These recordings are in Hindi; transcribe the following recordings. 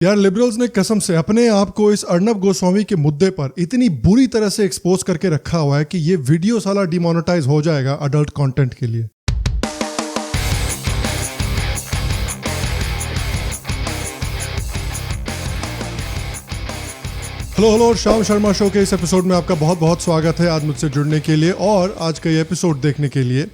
यार लिबरल्स ने कसम से अपने आप को इस अर्नब गोस्वामी के मुद्दे पर इतनी बुरी तरह से एक्सपोज करके रखा हुआ है कि ये वीडियो साला डिमोनेटाइज हो जाएगा अडल्ट कंटेंट के लिए। हेलो शाम शर्मा शो के इस एपिसोड में आपका बहुत बहुत स्वागत है। आज मुझसे जुड़ने के लिए और आज का ये एपिसोड देखने के लिए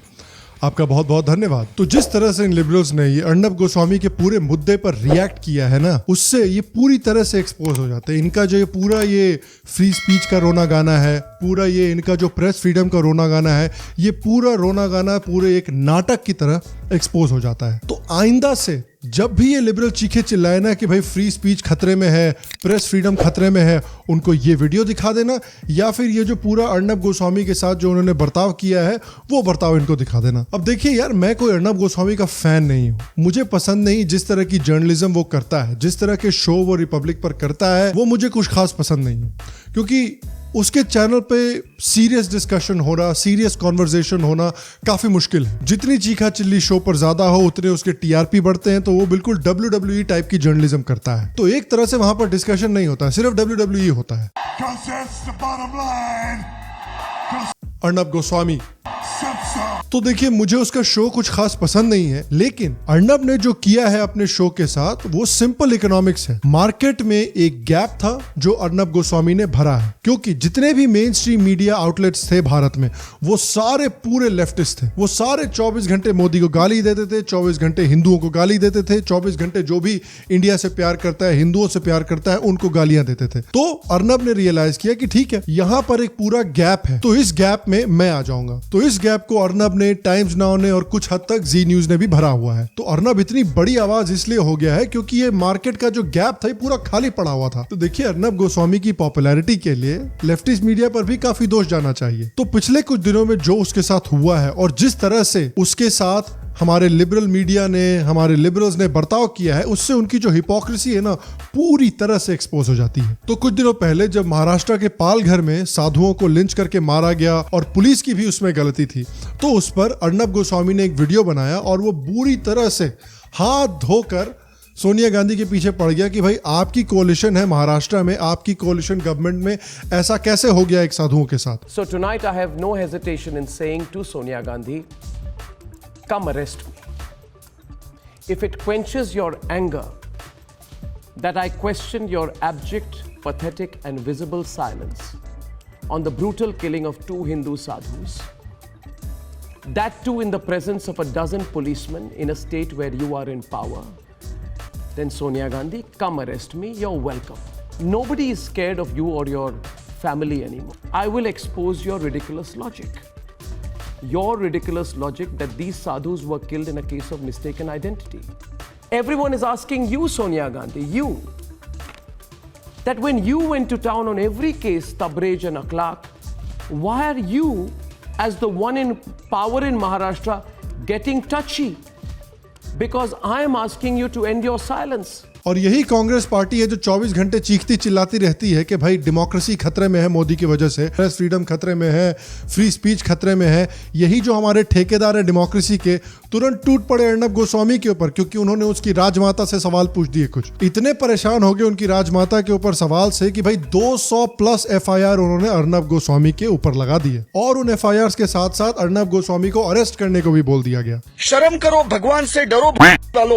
आपका बहुत बहुत धन्यवाद। तो जिस तरह से इन लिबरल्स ने ये अर्नब गोस्वामी के पूरे मुद्दे पर रिएक्ट किया है ना, उससे ये पूरी तरह से एक्सपोज हो जाते हैं। इनका जो ये पूरा ये फ्री स्पीच का रोना गाना है, पूरा ये इनका जो प्रेस फ्रीडम का रोना गाना है, ये पूरा रोना गाना पूरे एक नाटक की तरह एक्सपोज हो जाता है। तो आइंदा से जब भी ये लिबरल चीखे चिल्लाए ना कि भाई फ्री स्पीच खतरे में है, प्रेस फ्रीडम खतरे में है, उनको ये वीडियो दिखा देना या फिर ये जो पूरा अर्नब गोस्वामी के साथ जो उन्होंने बर्ताव किया है वो बर्ताव इनको दिखा देना। अब देखिए यार, मैं कोई अर्नब गोस्वामी का फैन नहीं हूँ, मुझे पसंद नहीं जिस तरह की जर्नलिज्म वो करता है, जिस तरह के शो वो रिपब्लिक पर करता है, वो मुझे कुछ खास पसंद नहीं है। क्योंकि उसके चैनल पे सीरियस डिस्कशन होना, सीरियस कॉन्वर्सेशन होना काफी मुश्किल है। जितनी चीखा चिल्ली शो पर ज्यादा हो उतने उसके टीआरपी बढ़ते हैं। तो वो बिल्कुल WWE टाइप की जर्नलिज्म करता है। तो एक तरह से वहां पर डिस्कशन नहीं होता है, सिर्फ WWE होता है। अर्नब गोस्वामी, तो देखिए मुझे उसका शो कुछ खास पसंद नहीं है, लेकिन अर्नब ने जो किया है अपने शो के साथ वो सिंपल इकोनॉमिक्स है। मार्केट में एक गैप था जो अर्नब गोस्वामी ने भरा है, क्योंकि जितने भी मेन स्ट्रीम मीडिया आउटलेट्स थे भारत में वो सारे पूरे लेफ्टिस्ट थे। वो सारे 24 घंटे मोदी को गाली देते थे, 24 घंटे हिंदुओं को गाली देते थे, 24 घंटे जो भी इंडिया से प्यार करता है, हिंदुओं से प्यार करता है, उनको गालियां देते थे। तो अर्नब ने रियलाइज किया कि ठीक है, यहां पर एक पूरा गैप है, तो इस गैप में मैं आ जाऊंगा। तो इस गैप को अर्नब ने, टाइम्स नाउ ने और कुछ हद तक जी न्यूज ने भी भरा हुआ है। तो अर्नब इतनी बड़ी आवाज इसलिए हो गया है क्योंकि ये मार्केट का जो गैप था ये पूरा खाली पड़ा हुआ था। तो देखिए अर्नब गोस्वामी की पॉपुलैरिटी के लिए लेफ्टिस्ट मीडिया पर भी काफी दोष जाना चाहिए। तो पिछले कुछ दिनों में जो उसके साथ हुआ है और जिस तरह से उसके साथ हमारे लिबरल मीडिया ने, हमारे लिबरल्स ने बर्ताव किया है, उससे उनकी जो हिपोक्रेसी है ना पूरी तरह से एक्सपोज हो जाती है। तो कुछ दिनों पहले जब महाराष्ट्र के पालघर में साधुओं को लिंच करके मारा गया और पुलिस की भी उसमें गलती थी, तो उस पर अर्नब गोस्वामी ने एक वीडियो बनाया और वो बुरी तरह से हाथ धोकर सोनिया गांधी के पीछे पड़ गया कि भाई आपकी कोalition है महाराष्ट्र में, आपकी कोalition गवर्नमेंट में, ऐसा कैसे हो गया एक साधुओं के साथ। So tonight I have no hesitation in saying to Sonia Gandhi, come arrest me. If it quenches your anger that I question your abject, pathetic and visible silence on the brutal killing of 2 Hindu sadhus, that too in the presence of a dozen policemen in a state where you are in power, then Sonia Gandhi, come arrest me, you're welcome. Nobody is scared of you or your family anymore. I will expose your ridiculous logic. Your ridiculous logic that these sadhus were killed in a case of mistaken identity. Everyone is asking you, Sonia Gandhi, you, that when you went to town on every case, Tabraj and Akhlaq, why are you, as the one in power in Maharashtra, getting touchy? Because I am asking you to end your silence. और यही कांग्रेस पार्टी है जो 24 घंटे चीखती चिल्लाती रहती है कि भाई डेमोक्रेसी खतरे में है मोदी की वजह से, प्रेस फ्रीडम खतरे में है, फ्री स्पीच खतरे में है। यही जो हमारे ठेकेदार है डेमोक्रेसी के, तुरंत टूट पड़े अर्नब गोस्वामी के ऊपर क्योंकि उन्होंने उसकी राजमाता से सवाल पूछ दिए। कुछ इतने परेशान हो गए उनकी राजमाता के ऊपर सवाल से कि भाई 200+ FIR उन्होंने अर्नब गोस्वामी के ऊपर लगा दिए और उन FIRs के साथ साथ अर्नब गोस्वामी को अरेस्ट करने को भी बोल दिया गया। शर्म करो, भगवान से डरो,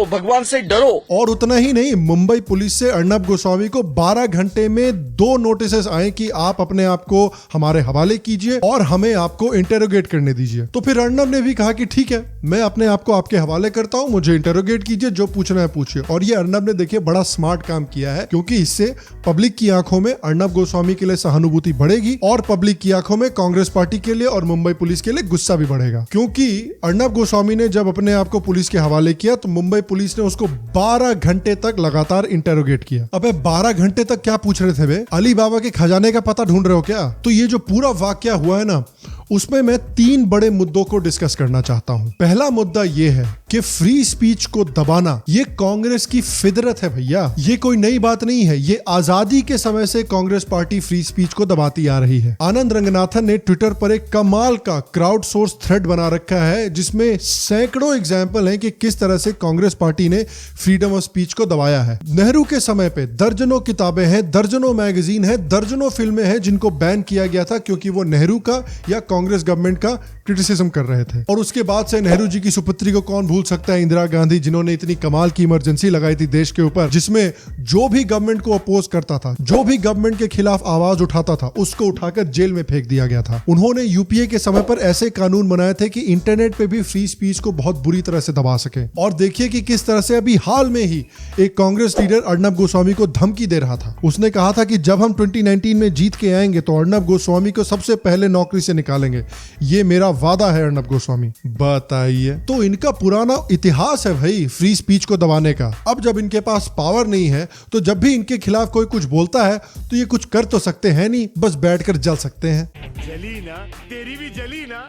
भगवान से डरो। और उतना ही नहीं, मुंबई पुलिस से अर्नब गोस्वामी को 12 घंटे में 2 नोटिसेस आए कि आप अपने आप को हमारे हवाले कीजिए और हमें आपको इंटेरोगेट करने दीजिए। तो फिर अर्नब ने भी कहा कि ठीक है, मैं अपने आप को आपके हवाले करता हूं, मुझे इंटेरोगेट कीजिए, जो पूछना है पूछिए। और ये अर्नब ने देखिए बड़ा स्मार्ट काम किया है, क्योंकि इससे पब्लिक की आंखों में अर्नब गोस्वामी के लिए सहानुभूति बढ़ेगी और पब्लिक की आंखों में कांग्रेस पार्टी के लिए और मुंबई पुलिस के लिए गुस्सा भी बढ़ेगा। क्योंकि अर्नब गोस्वामी ने जब अपने आप को पुलिस के हवाले किया तो मुंबई पुलिस ने उसको 12 घंटे तक लगातार इंटेरोगेट किया। अबे 12 घंटे तक क्या पूछ रहे थे बे? अली बाबा के खजाने का पता ढूंढ रहे हो क्या? तो ये जो पूरा वाकया हुआ है ना, उसमें मैं 3 बड़े मुद्दों को डिस्कस करना चाहता हूं। पहला मुद्दा यह है कि फ्री स्पीच को दबाना ये कांग्रेस की फितरत है भैया, ये कोई नई बात नहीं है। ये आजादी के समय से कांग्रेस पार्टी फ्री स्पीच को दबाती आ रही है। आनंद रंगनाथन ने ट्विटर पर एक कमाल का क्राउड सोर्स थ्रेड बना रखा है जिसमें सैकड़ों एग्जाम्पल हैं कि किस तरह से कांग्रेस पार्टी ने फ्रीडम ऑफ स्पीच को दबाया है। नेहरू के समय पे दर्जनों किताबें हैं, दर्जनों मैगजीन है, दर्जनों फिल्में हैं जिनको बैन किया गया था क्योंकि वो नेहरू का या कांग्रेस गवर्नमेंट का क्रिटिसिज्म कर रहे थे। और उसके बाद से नेहरू जी की सुपुत्री को कौन भूल सकता है, इंदिरा गांधी, जिन्होंने इतनी कमाल की इमरजेंसी लगाई थी देश के ऊपर, जिसमें जो भी गवर्नमेंट को अपोज करता था, जो भी गवर्नमेंट के खिलाफ आवाज उठाता था, उसको उठाकर जेल में फेंक दिया गया था। उन्होंने यूपीए के समय पर ऐसे कानून बनाए थे कि इंटरनेट पे भी फ्री स्पीच को बहुत बुरी तरह से दबा सके। और देखिए कि किस तरह से अभी हाल में ही एक कांग्रेस लीडर अर्नब गोस्वामी को धमकी दे रहा था। उसने कहा था कि जब हम 2019 में जीत के आएंगे तो अर्नब गोस्वामी को सबसे पहले नौकरी से निकालेंगे, ये मेरा वादा है अर्नब गोस्वामी। बताइए, तो इनका पुराना इतिहास है भाई फ्री स्पीच को दबाने का। अब जब इनके पास पावर नहीं है तो जब भी इनके खिलाफ कोई कुछ बोलता है तो ये कुछ कर तो सकते हैं नहीं, बस बैठकर जल सकते हैं। जली ना, तेरी भी जली ना।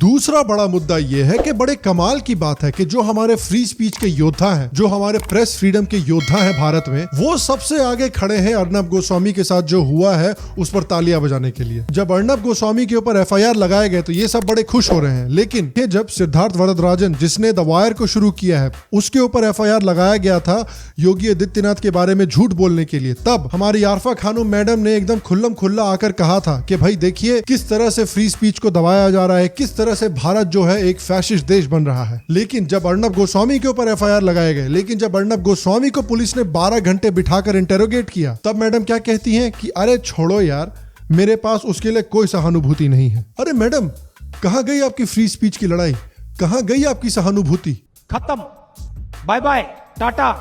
दूसरा बड़ा मुद्दा यह है कि बड़े कमाल की बात है कि जो हमारे फ्री स्पीच के योद्धा हैं, जो हमारे प्रेस फ्रीडम के योद्धा हैं भारत में, वो सबसे आगे खड़े हैं अर्नब गोस्वामी के साथ जो हुआ है उस पर तालियां बजाने के लिए। जब अर्नब गोस्वामी के ऊपर एफआईआर लगाए गए तो ये सब बड़े खुश हो रहे हैं, लेकिन जब सिद्धार्थ वरदराजन, जिसने द वायर को शुरू किया है, उसके ऊपर एफआईआर लगाया गया था योगी आदित्यनाथ के बारे में झूठ बोलने के लिए, तब हमारी आरफा खानुम मैडम ने एकदम खुल्लम खुल्ला आकर कहा था कि भाई देखिए किस तरह से फ्री स्पीच को दबाया जा रहा है, किस तरह से भारत जो है एक फैशिस्ट देश बन रहा है। लेकिन जब अर्नब गोस्वामी के ऊपर एफआईआर लगाए गए, लेकिन जब अर्नब गोस्वामी को पुलिस ने 12 घंटे बिठाकर इंटेरोगेट किया, तब मैडम क्या कहती हैं कि अरे छोड़ो यार, मेरे पास उसके लिए कोई सहानुभूति नहीं है। अरे मैडम, कहां गई आपकी फ्री स्पीच की लड़ाई, कहां गई आपकी सहानुभूति? खत्म, bye bye, tata,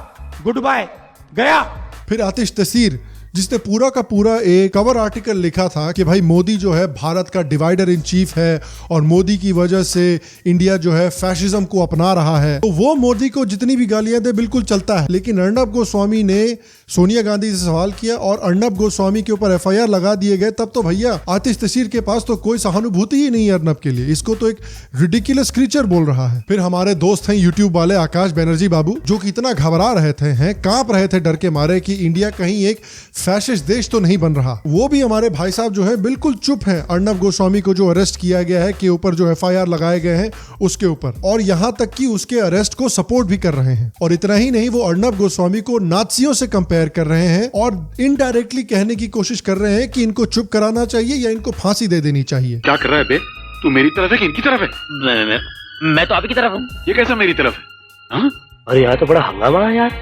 goodbye, गया। फिर आतिश तसीर, जिसने पूरा का पूरा एक कवर आर्टिकल लिखा था कि भाई मोदी जो है भारत का डिवाइडर इन चीफ है और मोदी की वजह से इंडिया जो है फैशिज्म को अपना रहा है, तो वो मोदी को जितनी भी गालियां दे बिल्कुल चलता है। लेकिन अर्नब गोस्वामी ने सोनिया गांधी से सवाल किया और अर्नब गोस्वामी के ऊपर एफआईआर लगा दिए गए, तब तो भैया आतिश तसीर के पास तो कोई सहानुभूति ही नहीं है अर्नब के लिए, इसको तो एक रिडिकुलस क्रीचर बोल रहा है। फिर हमारे दोस्त हैं यूट्यूब वाले आकाश बैनर्जी बाबू, जो कि इतना घबरा रहे थे, कांप रहे थे डर के मारे कि इंडिया कहीं एक फैशिस्ट देश तो नहीं बन रहा। वो भी हमारे भाई साहब जो है बिल्कुल चुप हैं अर्नब गोस्वामी को जो अरेस्ट किया गया है के ऊपर, जो एफआईआर लगाए गए हैं उसके ऊपर, और यहां तक कि उसके अरेस्ट को सपोर्ट भी कर रहे हैं। और इतना ही नहीं, वो अर्नब गोस्वामी को नाज़ियों से कंपेयर कर रहे हैं और इनडायरेक्टली कहने की कोशिश कर रहे हैं कि इनको चुप कराना चाहिए या इनको फांसी दे देनी चाहिए। क्या कर रहा है बे? तू मेरी तरफ है कि इनकी तरफ है? मैं तो आपकी तरफ हूँ। ये कैसा मेरी तरफ है? हाँ? अरे यार तो बड़ा हंगामा है यार।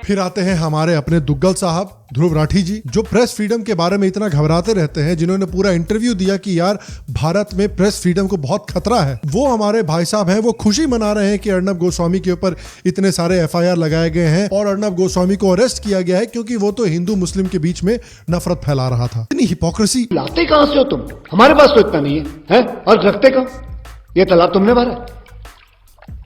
फिर आते हैं हमारे अपने दुग्गल साहब ध्रुव राठी जी, जो प्रेस फ्रीडम के बारे में इतना घबराते रहते हैं, जिन्होंने पूरा इंटरव्यू दिया कि यार भारत में प्रेस फ्रीडम को बहुत खतरा है। वो हमारे भाई साहब हैं, वो खुशी मना रहे हैं कि अर्नब गोस्वामी के ऊपर इतने सारे एफआईआर लगाए गए हैं और अर्नब गोस्वामी को अरेस्ट किया गया है क्योंकि वो तो हिंदू मुस्लिम के बीच में नफरत फैला रहा था। इतनी हिपोक्रेसी लाते कहां से हो तुम? हमारे पास तो इतना नहीं है, और रखते कहां? ये तालाब तुमने भरा?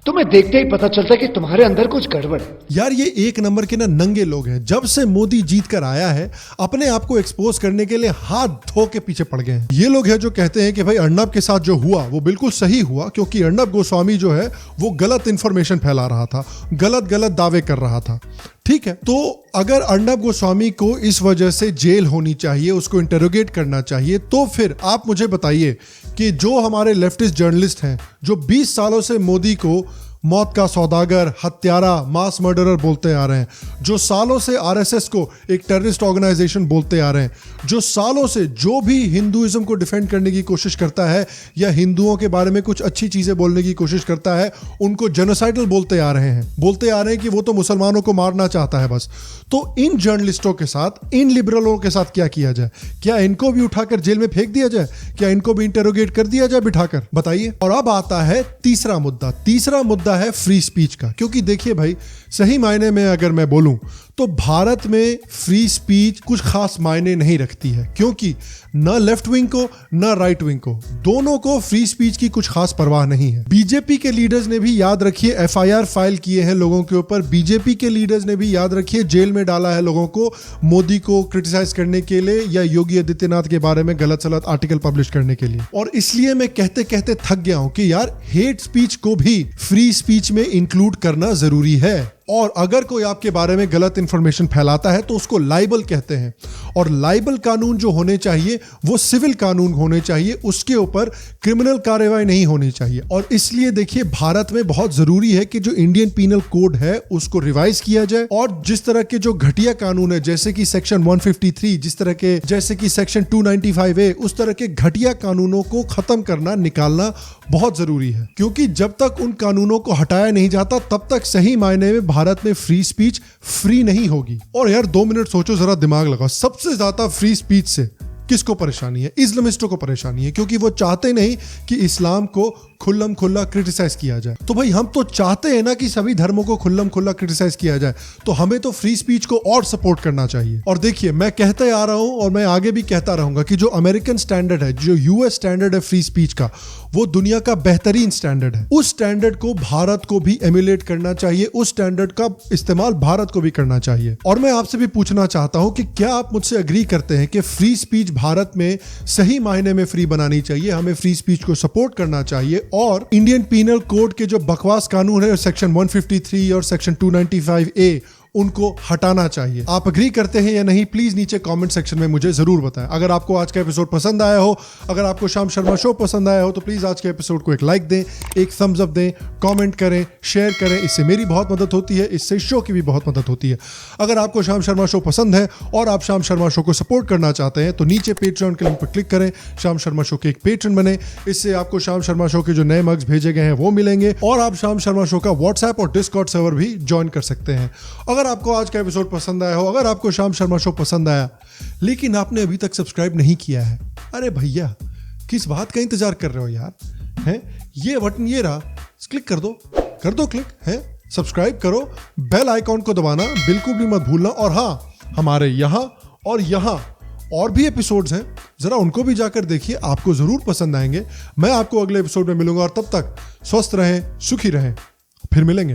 तुम्हें देखते ही पता चलता है कि तुम्हारे अंदर कुछ गड़बड़ है। यार ये एक नंबर के ना नंगे लोग हैं। जब से मोदी जीत कर आया है, अपने आप को एक्सपोज करने के लिए हाथ धो के पीछे पड़ गए हैं। ये लोग हैं जो कहते हैं कि भाई अर्नब के साथ जो हुआ वो बिल्कुल सही हुआ, क्योंकि अर्नब गोस्वामी जो है वो गलत इंफॉर्मेशन फैला रहा था, गलत दावे कर रहा था। ठीक है, तो अगर अर्नब गोस्वामी को इस वजह से जेल होनी चाहिए, उसको इंटरोगेट करना चाहिए, तो फिर आप मुझे बताइए कि जो हमारे लेफ्टिस्ट जर्नलिस्ट हैं, जो 20 सालों से मोदी को मौत का सौदागर, हत्यारा, मास मर्डरर बोलते आ रहे हैं, जो सालों से आरएसएस को एक टेररिस्ट ऑर्गेनाइजेशन बोलते आ रहे हैं, जो सालों से जो भी हिंदुइज्म को डिफेंड करने की कोशिश करता है या हिंदुओं के बारे में कुछ अच्छी चीजें बोलने की कोशिश करता है, उनको जेनोसाइडल बोलते आ रहे हैं कि वो तो मुसलमानों को मारना चाहता है बस। तो इन जर्नलिस्टों के साथ, इन लिबरलों के साथ क्या किया जाए? क्या इनको भी उठाकर जेल में फेंक दिया जाए? क्या इनको भी इंटेरोगेट कर दिया जाए बिठाकर? बताइए। और अब आता है तीसरा मुद्दा मुद्दा है फ्री स्पीच का। क्योंकि देखिए भाई, सही मायने में अगर मैं बोलूं तो भारत में फ्री स्पीच कुछ खास मायने नहीं रखती है, क्योंकि न लेफ्ट विंग को न राइट विंग को, दोनों को फ्री स्पीच की कुछ खास परवाह नहीं है। बीजेपी के लीडर्स ने भी याद रखिए एफआईआर फाइल किए हैं लोगों के ऊपर। बीजेपी के लीडर्स ने भी याद रखिए जेल में डाला है लोगों को मोदी को क्रिटिसाइज करने के लिए या योगी आदित्यनाथ के बारे में गलत सलत आर्टिकल पब्लिश करने के लिए। और इसलिए मैं कहते कहते थक गया हूं कि यार हेट स्पीच को भी फ्री स्पीच में इंक्लूड करना जरूरी है। और अगर कोई आपके बारे में गलत इंफॉर्मेशन फैलाता है तो उसको लाइबल कहते हैं। और लाइबल कानून जो होने चाहिए वो सिविल कानून होने चाहिए, उसके ऊपर क्रिमिनल कार्रवाई नहीं होनी चाहिए। और इसलिए देखिए, भारत में बहुत जरूरी है कि जो इंडियन पीनल कोड है उसको रिवाइज किया जाए, और जिस तरह के जो घटिया कानून है जैसे कि सेक्शन 153, जिस तरह के जैसे कि सेक्शन 295A, उस तरह के घटिया कानूनों को खत्म करना, निकालना बहुत जरूरी है। क्योंकि जब तक उन कानूनों को हटाया नहीं जाता तब तक सही मायने में भारत में फ्री स्पीच फ्री नहीं होगी। और यार 2 मिनट सोचो, जरा दिमाग लगाओ, सबसे ज्यादा फ्री स्पीच से किसको परेशानी है? इस्लामिस्टों को परेशानी है, क्योंकि वो चाहते नहीं कि इस्लाम को खुल्लम खुल्ला क्रिटिसाइज किया जाए। तो भाई हम तो चाहते हैं ना कि सभी धर्मों को खुल्लम खुल्ला क्रिटिसाइज किया जाए, तो हमें तो फ्री स्पीच को और सपोर्ट करना चाहिए। और देखिए, मैं कहते आ रहा हूं और मैं आगे भी कहता रहूंगा कि जो अमेरिकन स्टैंडर्ड है, जो यूएस स्टैंडर्ड है फ्री स्पीच का, वो दुनिया का बेहतरीन स्टैंडर्ड है। उस स्टैंडर्ड को भारत को भी एम्युलेट करना चाहिए, उस स्टैंडर्ड का इस्तेमाल भारत को भी करना चाहिए। और मैं आपसे भी पूछना चाहता हूं कि क्या आप मुझसे एग्री करते हैं कि फ्री स्पीच भारत में सही मायने में फ्री बनानी चाहिए, हमें फ्री स्पीच को सपोर्ट करना चाहिए, और इंडियन पीनल कोड के जो बकवास कानून है सेक्शन 153 और सेक्शन 295A उनको हटाना चाहिए? आप एग्री करते हैं या नहीं? प्लीज नीचे कमेंट सेक्शन में मुझे जरूर बताएं। अगर आपको आज का एपिसोड पसंद आया हो, अगर आपको शाम शर्मा शो पसंद आया हो, तो प्लीज आज के एपिसोड को एक लाइक दें, एक थम्स अप दें, कमेंट करें, शेयर करें। इससे मेरी बहुत मदद होती है, इससे शो की भी बहुत मदद होती है। अगर आपको शाम शर्मा शो पसंद है और आप शाम शर्मा शो को सपोर्ट करना चाहते हैं तो नीचे पेट्रियन के लिंक पर क्लिक करें, शाम शर्मा शो के एक पेट्रन बने। इससे आपको शाम शर्मा शो के जो नए मग्स भेजे गए हैं वो मिलेंगे, और आप शाम शर्मा शो का व्हाट्सएप और डिस्कॉर्ड सर्वर भी ज्वाइन कर सकते हैं। अगर आपको आज का एपिसोड पसंद आया हो, अगर आपको शाम शर्मा शो पसंद आया लेकिन आपने अभी तक सब्सक्राइब नहीं किया है, अरे भैया किस बात का इंतजार कर रहे हो यार? हैं, ये बटन ये रहा, क्लिक कर दो क्लिक, है सब्सक्राइब करो, बेल आइकॉन को दबाना बिल्कुल भी मत भूलना। और हाँ, हमारे यहाँ और भी एपिसोड्स हैं, जरा उनको भी जाकर देखिए, आपको जरूर पसंद आएंगे। मैं आपको अगले एपिसोड में मिलूंगा, और तब तक स्वस्थ रहें, सुखी रहें, फिर मिलेंगे।